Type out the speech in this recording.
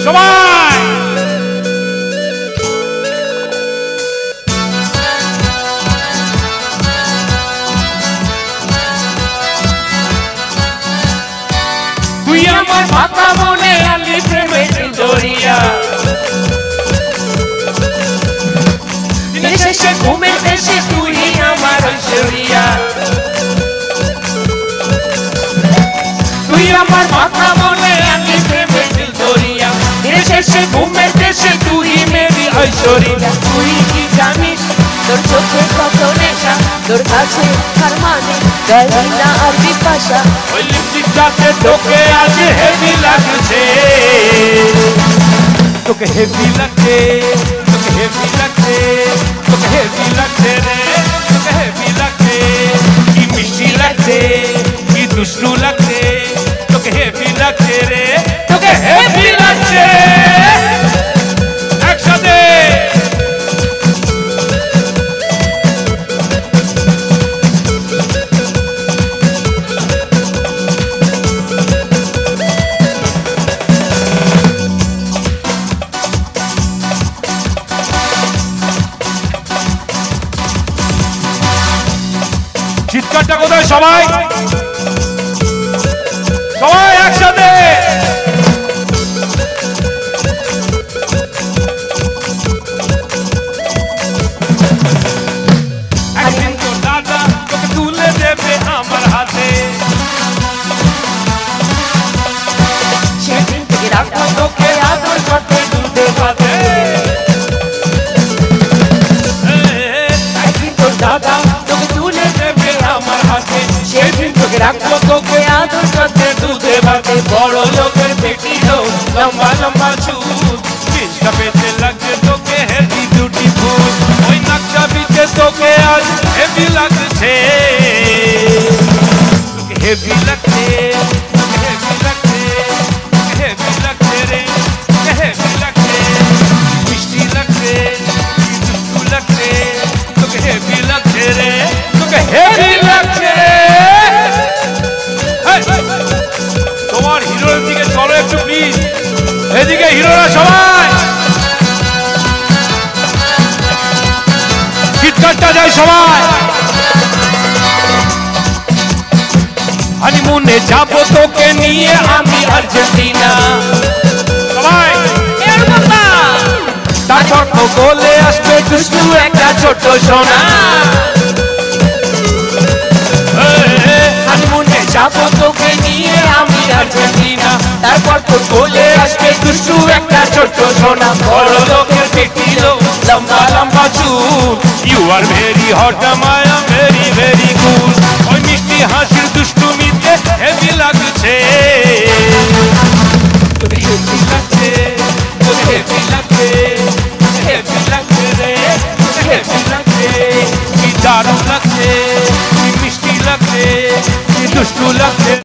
সবাই তুই আমার মাথা মনে আলি প্রেমে জড়িয়া শেষে ঘুমের দেশে তুই আমার ঐশ্বরিয়া তুই আমার মাথা মনে আলি প্রেমে জড়িয়া শেষে ঘুমের দেশে তুই মেরি ঐশ্বরিয়া তুই কি জানিস তোর চোখে কত নেশা তোর কাছে হার মানে দেয় না আর বিপাশা ওই লিপস্টিকটাতে তোকে আজ হেভি লাগছে তোকে হেভি লাগছে তোকে হেভি লাগছে তোকে হেভি লাগছে রে তোকে হেভি লাগছে কি মিষ্টি লাগছে কি দুষ্টু লাগছে তোকে হেভি লাগছে রে তোকে হেভি লাগছে একসাথে চিৎকারটা কোথায় সবাই সবাই একসাথে একদিন তো দাদা তোকে তুলে দেবে আমার হাতে সেদিন থেকে রাখবো তোকে আদর করতে দুধে ভাতে একদিন তোর দাদা তোকে তুলে দেবে আমার হাতে সেদিন তোকে রাখবো তোকে আদর করতে দুধে ভাতে বড় লোকের বেটি লোক লম্বা লম্বা চুল চিন্তা পেতে লাগছে তোকে হেভি বিউটিফুল ওই নাকটা বিচে তোকে আজ হেভি লাগছে তোকে হেভি লাগছে তোকে হেভি লাগছে তোকে হেভি লাগছে রে তোকে হেভি লাগছে মিষ্টি লাগছে দুষ্টু লাগছে তোকে হেভি লাগছে রে তোকে হেভি লাগছে তোমার হিরোর দিকে চলো একটু প্লিজ এদিকে হিরোরা সবাই চিৎকারটা যায় সবাই হানিমুনে যাবো তোকে নিয়ে আমি আর্জেন্টিনা সবাই তারপর তো বলে আসবে দুষ্টু একটা ছোট সোনা হানিমুনে যাবো তোকে নিয়ে আমি আর্জেন্টিনা তারপর তো বলে আসবে দুষ্টু একটা ছোট সোনা বড় লোকের বেটি লোক লম্বা লম্বা চুল ইউ আর ভেরি হট মায়া ভেরি ভেরি কুল ওই মিষ্টি হাসির দুষ্টুমিতে হেভি লাগছে তোকে হেভি লাগছে তোকে হেভি লাগছে তোকে হেভি লাগছে রে তোকে হেভি লাগছে কি দারুণ